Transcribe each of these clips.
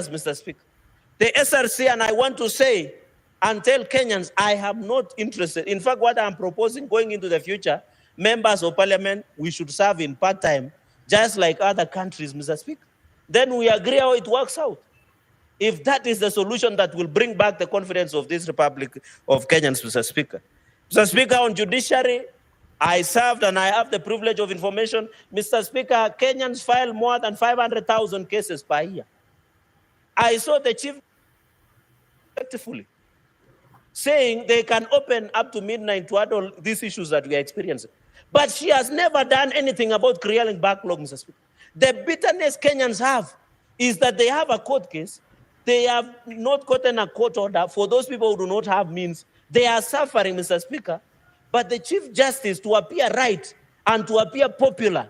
Mr. Speaker. The SRC, and I want to say and tell Kenyans, I am not interested. In fact, what I'm proposing going into the future, members of parliament, we should serve in part-time, just like other countries, Mr. Speaker. Then we agree how it works out. If that is the solution that will bring back the confidence of this Republic of Kenyans, Mr. Speaker. Mr. Speaker, on judiciary, I served and I have the privilege of information. Mr. Speaker, Kenyans file more than 500,000 cases per year. I saw the chief effectively saying they can open up to midnight to handle these issues that we are experiencing. But she has never done anything about clearing backlog, Mr. Speaker. The bitterness Kenyans have is that they have a court case. They have not gotten a court order. For those people who do not have means, they are suffering, Mr. Speaker. But the Chief Justice, to appear right and to appear popular,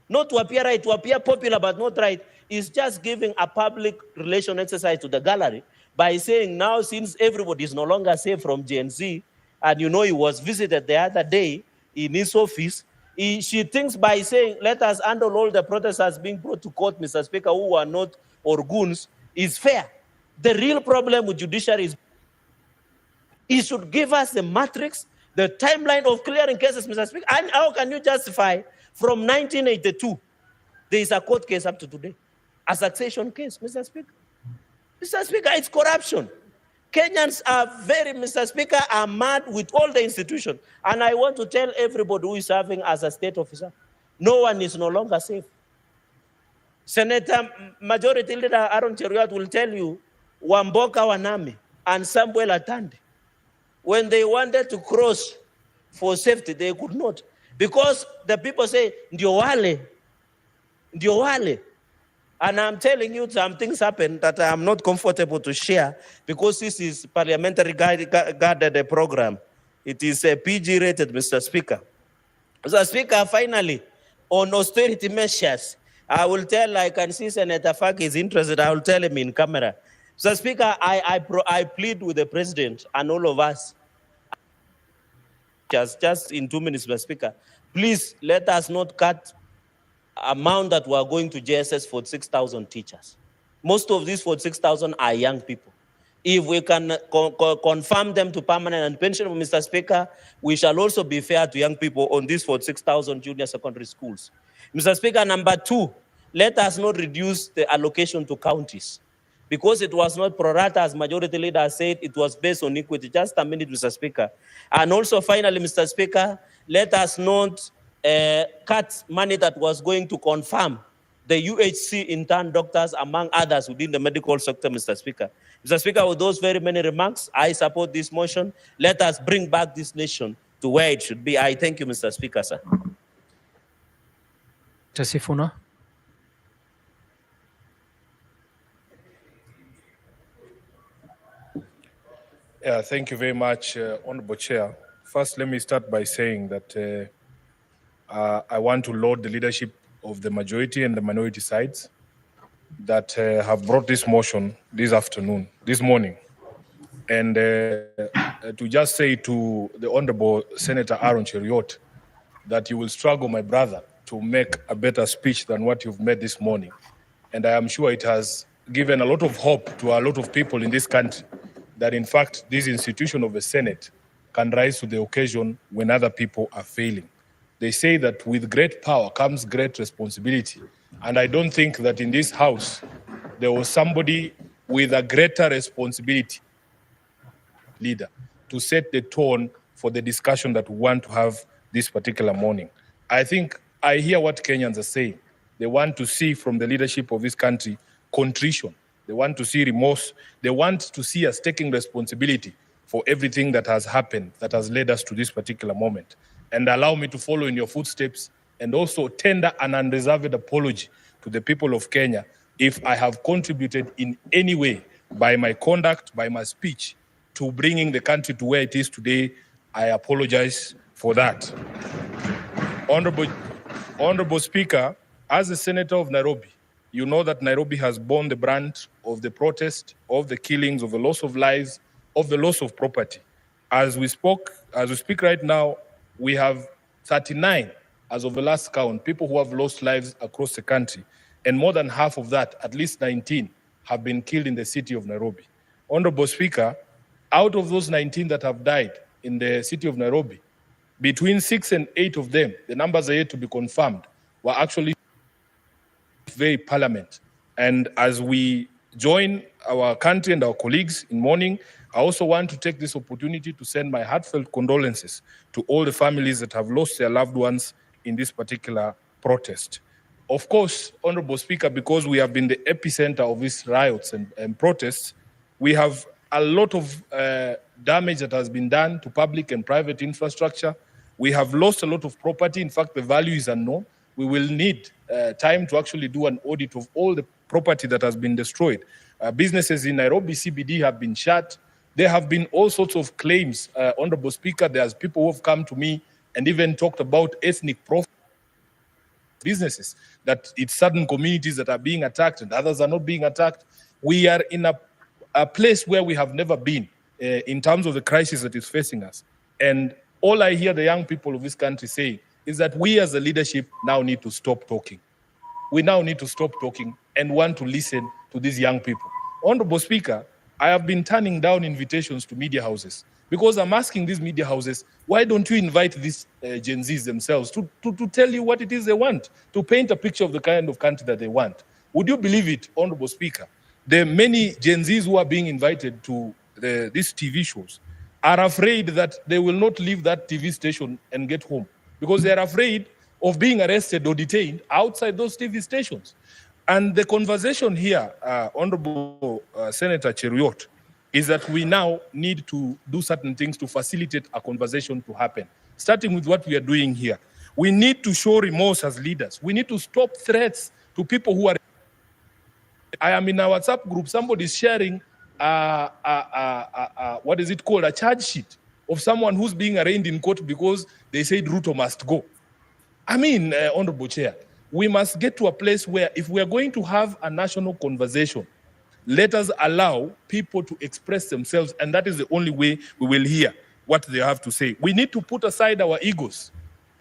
not to appear right, to appear popular but not right, is just giving a public relation exercise to the gallery by saying now, since everybody is no longer safe from GNZ, and you know he was visited the other day in his office, she thinks by saying, let us handle all the protesters being brought to court, Mr. Speaker, who are not Orguns, is fair. The real problem with judiciary is it should give us the matrix, the timeline of clearing cases, Mr. Speaker. And how can you justify from 1982, there is a court case up to today, a succession case, Mr. Speaker? Mr. Speaker, it's corruption. Kenyans are very, Mr. Speaker, are mad with all the institutions. And I want to tell everybody who is serving as a state officer, no one is no longer safe. Senator Majority Leader Aaron Cheruiyot will tell you, Wamboka Wanami and Samuel Atandi, when they wanted to cross for safety, they could not. Because the people say, ndio wale. And I'm telling you, some things happen that I'm not comfortable to share because this is parliamentary guided program. It is a PG rated, Mr. Speaker. Mr. Speaker, finally, on austerity measures, I will tell, I can see Senator Fak is interested, I will tell him in camera. Mr. Speaker, I plead with the President and all of us, just in 2 minutes, Mr. Speaker, please let us not cut amount that we are going to JSS for 6,000 teachers. Most of these 46,000 are young people. If we can confirm them to permanent and pension, Mr. Speaker, we shall also be fair to young people on these 46,000 junior secondary schools. Mr. Speaker, number 2, let us not reduce the allocation to counties. Because it was not pro rata, as Majority Leader said, it was based on equity. Just a minute, Mr. Speaker. And also, finally, Mr. Speaker, let us not cut money that was going to confirm the UHC intern doctors, among others, within the medical sector, Mr. Speaker. Mr. Speaker, with those very many remarks, I support this motion. Let us bring back this nation to where it should be. I thank you, Mr. Speaker, sir. Sifuna. Yeah, thank you very much, Honorable Chair. First, let me start by saying that I want to laud the leadership of the majority and the minority sides that have brought this motion this morning. And to just say to the Honorable Senator Aaron Cheruiyot that you will struggle, my brother, to make a better speech than what you've made this morning. And I am sure it has given a lot of hope to a lot of people in this country that, in fact, this institution of the Senate can rise to the occasion when other people are failing. They say that with great power comes great responsibility. And I don't think that in this House, there was somebody with a greater responsibility, leader, to set the tone for the discussion that we want to have this particular morning. I think I hear what Kenyans are saying. They want to see from the leadership of this country contrition. They want to see remorse. They want to see us taking responsibility for everything that has happened, that has led us to this particular moment. And allow me to follow in your footsteps and also tender an unreserved apology to the people of Kenya if I have contributed in any way by my conduct, by my speech, to bringing the country to where it is today. I apologize for that. Honorable Speaker, as a senator of Nairobi, you know that Nairobi has borne the brunt of the protest, of the killings, of the loss of lives, of the loss of property. As we speak right now, we have 39, as of the last count, people who have lost lives across the country. And more than half of that, at least 19, have been killed in the city of Nairobi. Honorable Speaker, out of those 19 that have died in the city of Nairobi, between 6 and 8 of them, the numbers are yet to be confirmed, were actually very parliament. And as we join our country and our colleagues in mourning, I also want to take this opportunity to send my heartfelt condolences to all the families that have lost their loved ones in this particular protest. Of course, Honorable Speaker, because we have been the epicenter of these riots and protests, we have a lot of damage that has been done to public and private infrastructure. We have lost a lot of property. In fact, the value is unknown. We will need time to actually do an audit of all the property that has been destroyed. Businesses in Nairobi CBD have been shut. There have been all sorts of claims, Honorable Speaker. There's people who have come to me and even talked about ethnic profiles. Businesses, that it's certain communities that are being attacked and others are not being attacked. We are in a place where we have never been in terms of the crisis that is facing us. And all I hear the young people of this country saying is that we as a leadership now need to stop talking. We now need to stop talking and want to listen to these young people. Honorable Speaker, I have been turning down invitations to media houses because I'm asking these media houses, why don't you invite these Gen Zs themselves to tell you what it is they want, to paint a picture of the kind of country that they want? Would you believe it, Honorable Speaker? The many Gen Zs who are being invited to these TV shows are afraid that they will not leave that TV station and get home because they are afraid of being arrested or detained outside those TV stations. And the conversation here, Honorable Senator Cheruiyot, is that we now need to do certain things to facilitate a conversation to happen, starting with what we are doing here. We need to show remorse as leaders. We need to stop threats to people who are... I am in a WhatsApp group, somebody is sharing what is it called, a charge sheet of someone who's being arraigned in court because they said Ruto must go. I mean, Honorable Chair, we must get to a place where if we are going to have a national conversation, let us allow people to express themselves, and that is the only way we will hear what they have to say. We need to put aside our egos.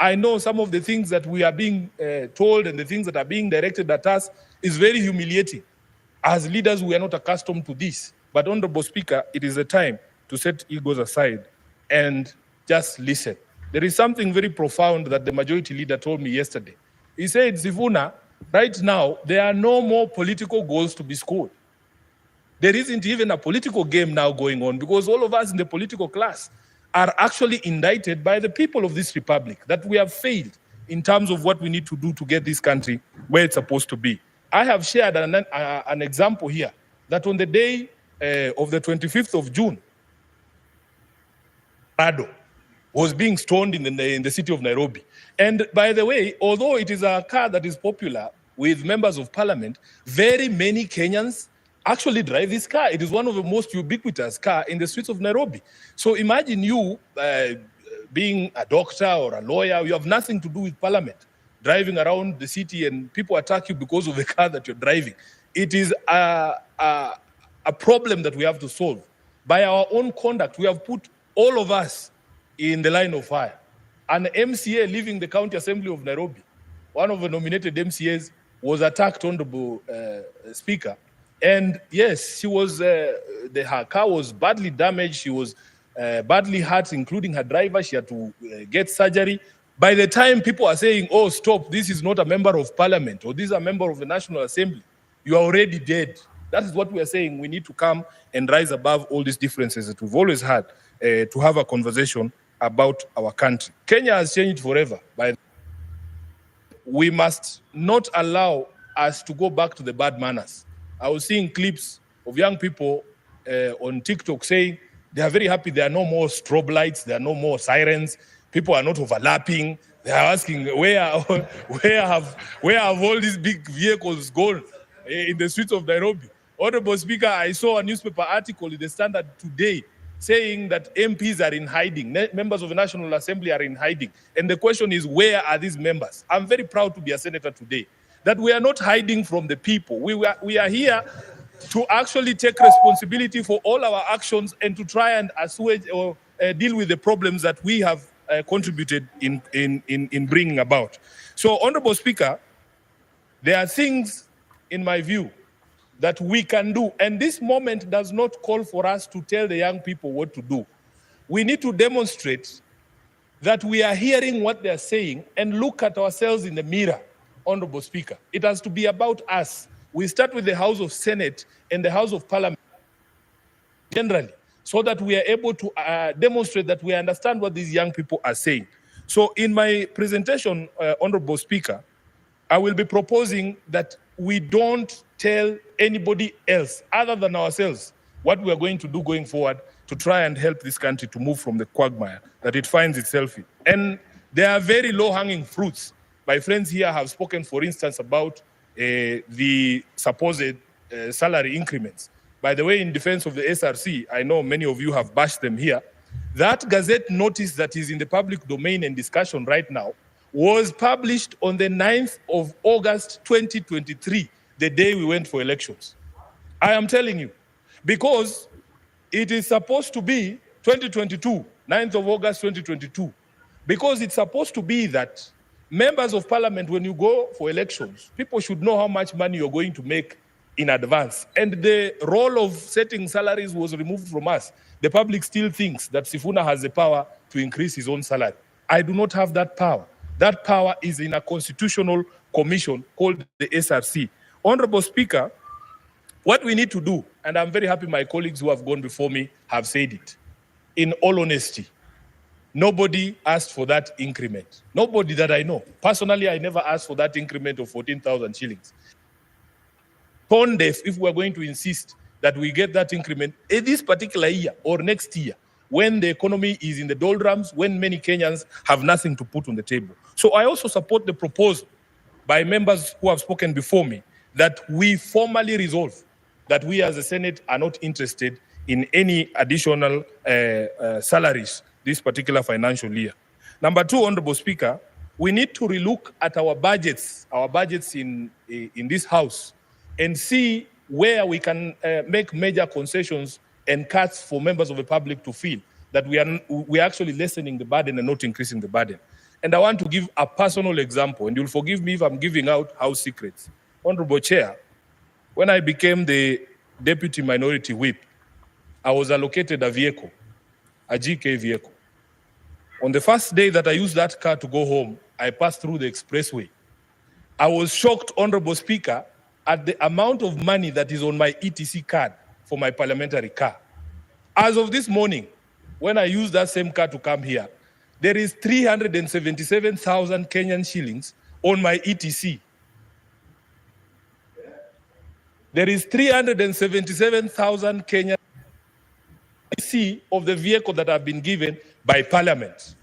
I know some of the things that we are being told and the things that are being directed at us is very humiliating. As leaders, we are not accustomed to this. But Honorable Speaker, it is a time to set egos aside and just listen. There is something very profound that the majority leader told me yesterday. He said, Sifuna, right now, there are no more political goals to be scored. There isn't even a political game now going on because all of us in the political class are actually indicted by the people of this republic that we have failed in terms of what we need to do to get this country where it's supposed to be. I have shared an example here that on the day of the 25th of June, Rado was being stoned in the city of Nairobi. And by the way, although it is a car that is popular with members of parliament, very many Kenyans actually drive this car. It is one of the most ubiquitous car in the streets of Nairobi. So imagine you being a doctor or a lawyer, you have nothing to do with parliament, driving around the city and people attack you because of the car that you're driving. It is a problem that we have to solve. By our own conduct, we have put all of us in the line of fire. An MCA leaving the County Assembly of Nairobi, one of the nominated MCAs, was attacked, Honorable Speaker. And yes, she was, her car was badly damaged. She was badly hurt, including her driver. She had to get surgery. By the time people are saying, oh, stop, this is not a member of parliament, or this is a member of the National Assembly, you are already dead. That is what we are saying. We need to come and rise above all these differences that we've always had to have a conversation about our country. Kenya has changed forever. We must not allow us to go back to the bad manners. I was seeing clips of young people on TikTok saying they are very happy there are no more strobe lights, there are no more sirens, people are not overlapping. They are asking where have all these big vehicles gone in the streets of Nairobi. Honorable Speaker, I saw a newspaper article in the Standard today saying that MPs are in hiding, members of the National Assembly are in hiding. And the question is, where are these members? I'm very proud to be a senator today, that we are not hiding from the people. We are here to actually take responsibility for all our actions and to try and assuage or deal with the problems that we have contributed in bringing about. So, Honorable Speaker, there are things, in my view, that we can do. And this moment does not call for us to tell the young people what to do. We need to demonstrate that we are hearing what they are saying and look at ourselves in the mirror, Honorable Speaker. It has to be about us. We start with the House of Senate and the House of Parliament generally, so that we are able to demonstrate that we understand what these young people are saying. So in my presentation, Honorable Speaker, I will be proposing that we don't tell anybody else other than ourselves what we are going to do going forward to try and help this country to move from the quagmire that it finds itself in. And there are very low-hanging fruits. My friends here have spoken, for instance, about the supposed salary increments. By the way, in defense of the SRC, I know many of you have bashed them here. That Gazette notice that is in the public domain and discussion right now was published on the 9th of August 2023, the day we went for elections. I am telling you, because it is supposed to be 2022, 9th of August 2022, because it's supposed to be that members of parliament, when you go for elections, people should know how much money you're going to make in advance. And the role of setting salaries was removed from us. The public still thinks that Sifuna has the power to increase his own salary. I do not have that power. That power is in a constitutional commission called the SRC. Honorable Speaker, what we need to do, and I'm very happy my colleagues who have gone before me have said it, in all honesty, nobody asked for that increment. Nobody that I know. Personally, I never asked for that increment of 14,000 shillings. Tone deaf if we're going to insist that we get that increment in this particular year or next year, when the economy is in the doldrums, when many Kenyans have nothing to put on the table. So I also support the proposal by members who have spoken before me that we formally resolve that we as a Senate are not interested in any additional salaries this particular financial year. Number two, Honorable Speaker, we need to relook at our budgets in this House, and see where we can make major concessions and cuts for members of the public to feel that we are actually lessening the burden and not increasing the burden. And I want to give a personal example, and you'll forgive me if I'm giving out house secrets. Honorable Chair, when I became the Deputy Minority Whip, I was allocated a vehicle, a GK vehicle. On the first day that I used that car to go home, I passed through the expressway. I was shocked, Honorable Speaker, at the amount of money that is on my ETC card for my parliamentary car. As of this morning, when I used that same car to come here, there is 377,000 Kenyan shillings on my ETC. There is 377,000 Kenyan ETC of the vehicle that have been given by Parliament.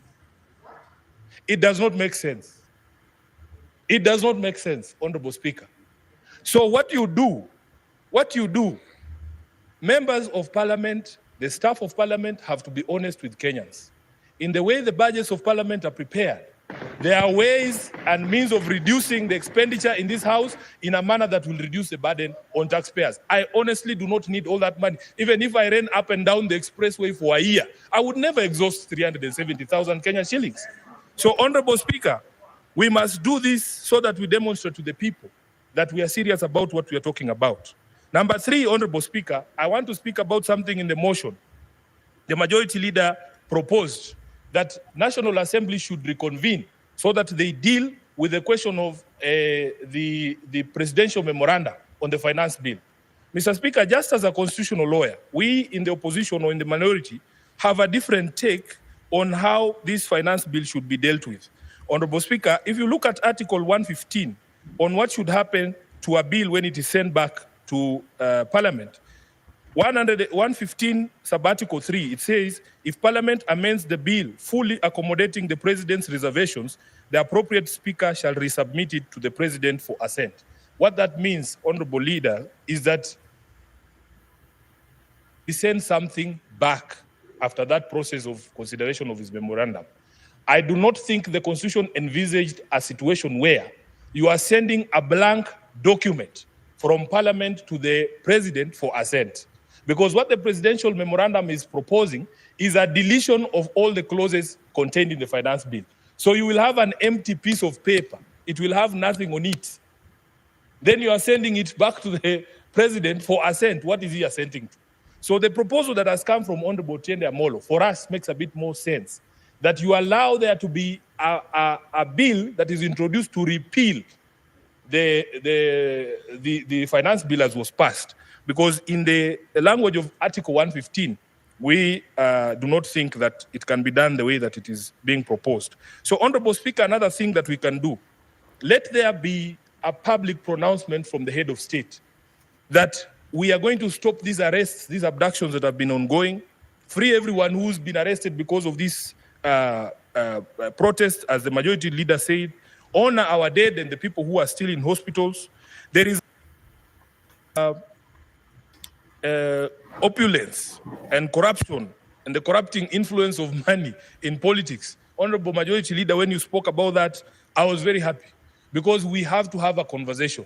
It does not make sense. It does not make sense, Honorable Speaker. So what you do, members of Parliament, the staff of Parliament have to be honest with Kenyans. In the way the budgets of Parliament are prepared, there are ways and means of reducing the expenditure in this House in a manner that will reduce the burden on taxpayers. I honestly do not need all that money. Even if I ran up and down the expressway for a year, I would never exhaust 370,000 Kenyan shillings. So, Honorable Speaker, we must do this so that we demonstrate to the people that we are serious about what we are talking about. Number three, Honorable Speaker, I want to speak about something in the motion. The majority leader proposed that National Assembly should reconvene so that they deal with the question of the presidential memoranda on the finance bill. Mr. Speaker, just as a constitutional lawyer, we in the opposition or in the minority have a different take on how this finance bill should be dealt with. Honorable Speaker, if you look at Article 115 on what should happen to a bill when it is sent back to Parliament, 115 sub-article 3, it says, if Parliament amends the bill fully accommodating the President's reservations, the appropriate Speaker shall resubmit it to the President for assent. What that means, Honorable Leader, is that he sends something back after that process of consideration of his memorandum. I do not think the Constitution envisaged a situation where you are sending a blank document from Parliament to the President for assent. Because what the presidential memorandum is proposing is a deletion of all the clauses contained in the finance bill. So you will have an empty piece of paper. It will have nothing on it. Then you are sending it back to the president for assent, what is he assenting to? So the proposal that has come from Honorable Tiende Amolo, for us, makes a bit more sense, that you allow there to be a bill that is introduced to repeal the finance bill as was passed. Because in the language of Article 115, we do not think that it can be done the way that it is being proposed. So, Honorable Speaker, another thing that we can do, let there be a public pronouncement from the head of state that we are going to stop these arrests, these abductions that have been ongoing, free everyone who's been arrested because of this protest, as the majority leader said, honor our dead and the people who are still in hospitals. There is opulence and corruption and the corrupting influence of money in politics. Honorable Majority Leader, when you spoke about that, I was very happy because we have to have a conversation.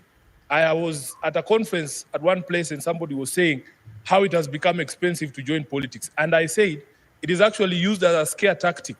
I was at a conference at one place and somebody was saying how it has become expensive to join politics. And I said it is actually used as a scare tactic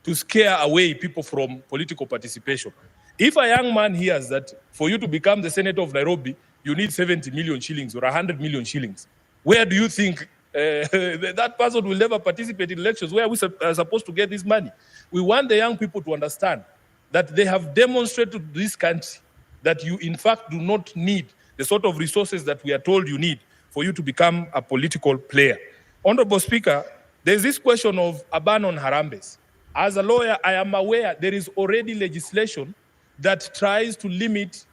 to scare away people from political participation. If a young man hears that for you to become the senator of Nairobi, you need 70 million shillings or 100 million shillings, where do you think that person will never participate in elections? Where are we supposed to get this money? We want the young people to understand that they have demonstrated to this country that you, in fact, do not need the sort of resources that we are told you need for you to become a political player. Honorable Speaker, there's this question of a ban on harambes. As a lawyer, I am aware there is already legislation that tries to limit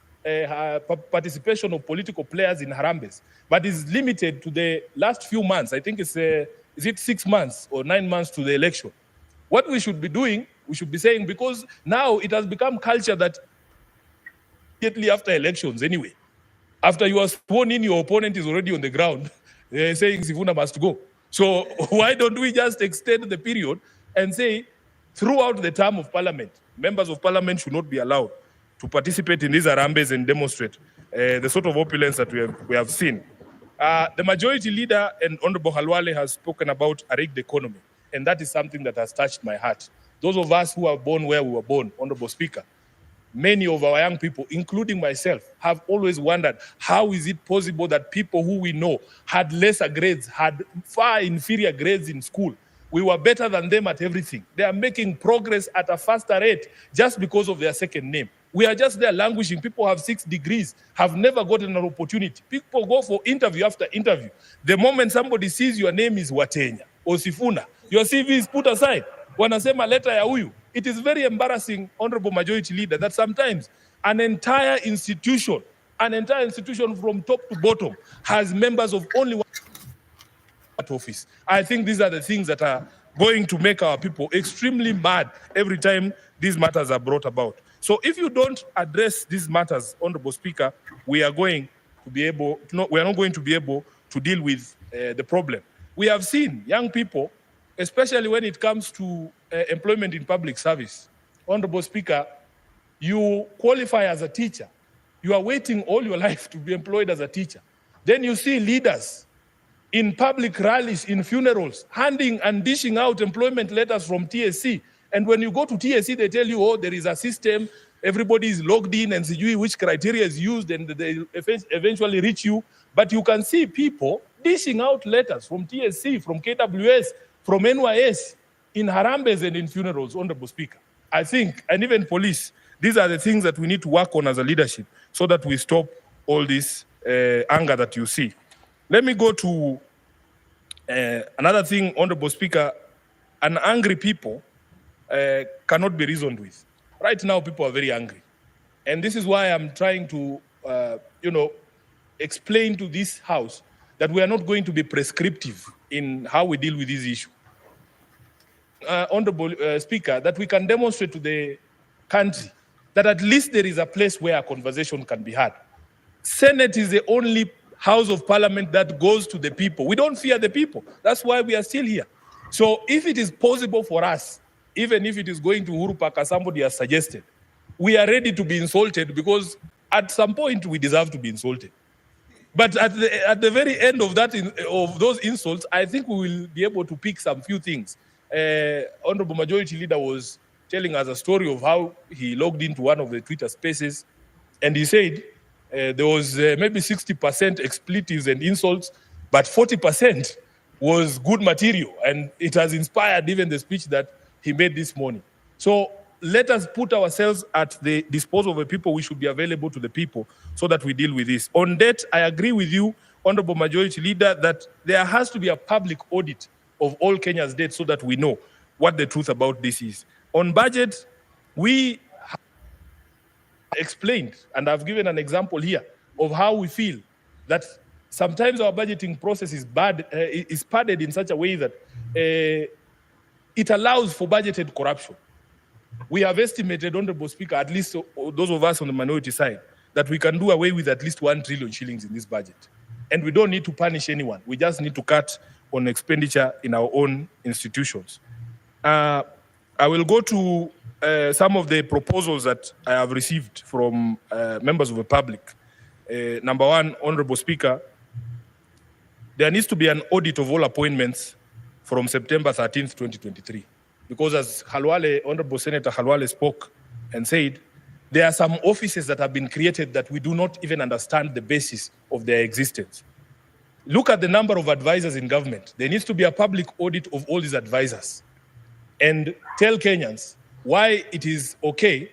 participation of political players in harambes, but is limited to the last few months. I think it's, is it 6 months or 9 months to the election? What we should be doing, we should be saying, because now it has become culture that immediately after elections anyway, after you are sworn in, your opponent is already on the ground saying Sifuna must go. So why don't we just extend the period and say throughout the term of parliament, members of parliament should not be allowed to participate in these harambes and demonstrate the sort of opulence that we have seen. The majority leader and Honorable Halwale has spoken about a rigged economy, and that is something that has touched my heart. Those of us who are born where we were born, Honorable Speaker, many of our young people, including myself, have always wondered how is it possible that people who we know had lesser grades, had far inferior grades in school, we were better than them at everything. They are making progress at a faster rate just because of their second name. We are just there languishing. People have 6 degrees, have never gotten an opportunity. People go for interview after interview. The moment somebody sees your name is Watenya or Sifuna, your CV is put aside. Wanasema leta ya huyu. It is very embarrassing, Honorable Majority Leader, that sometimes an entire institution from top to bottom has members of only one office. I think these are the things that are going to make our people extremely mad every time these matters are brought about. So if you don't address these matters, Honorable Speaker, we are not going to be able to deal with the problem. We have seen young people, especially when it comes to employment in public service. Honorable Speaker, you qualify as a teacher. You are waiting all your life to be employed as a teacher. Then you see leaders in public rallies, in funerals, handing and dishing out employment letters from TSC. And when you go to TSC, they tell you, oh, there is a system, everybody is logged in and see which criteria is used and they eventually reach you. But you can see people dishing out letters from TSC, from KWS, from NYS, in harambes and in funerals, Honorable Speaker. I think, and even police, these are the things that we need to work on as a leadership so that we stop all this anger that you see. Let me go to another thing, Honorable Speaker. An angry people cannot be reasoned with. Right now, people are very angry. And this is why I'm trying to, explain to this House that we are not going to be prescriptive in how we deal with this issue. Honorable Speaker, that we can demonstrate to the country that at least there is a place where a conversation can be had. Senate is the only House of Parliament that goes to the people. We don't fear the people. That's why we are still here. So if it is possible for us, even if it is going to Uhuru Park, as somebody has suggested, we are ready to be insulted because at some point we deserve to be insulted. But at the very end of those insults, I think we will be able to pick some few things. Honorable Majority Leader was telling us a story of how he logged into one of the Twitter spaces and he said There was maybe 60% expletives and insults, but 40% was good material, and it has inspired even the speech that he made this morning. So let us put ourselves at the disposal of the people. We should be available to the people so that we deal with this. On debt, I agree with you, Honorable Majority Leader, that there has to be a public audit of all Kenya's debt so that we know what the truth about this is. On budget, we explained, and I've given an example here of how we feel that sometimes our budgeting process is padded in such a way that it allows for budgeted corruption. We have estimated, Honorable Speaker, at least those of us on the minority side, that we can do away with at least 1 trillion shillings in this budget. And we don't need to punish anyone. We just need to cut on expenditure in our own institutions. I will go to some of the proposals that I have received from members of the public. Number one, Honorable Speaker, there needs to be an audit of all appointments from September 13th, 2023. Because as Honorable Senator Halwale spoke and said, there are some offices that have been created that we do not even understand the basis of their existence. Look at the number of advisors in government. There needs to be a public audit of all these advisors and tell Kenyans why it is okay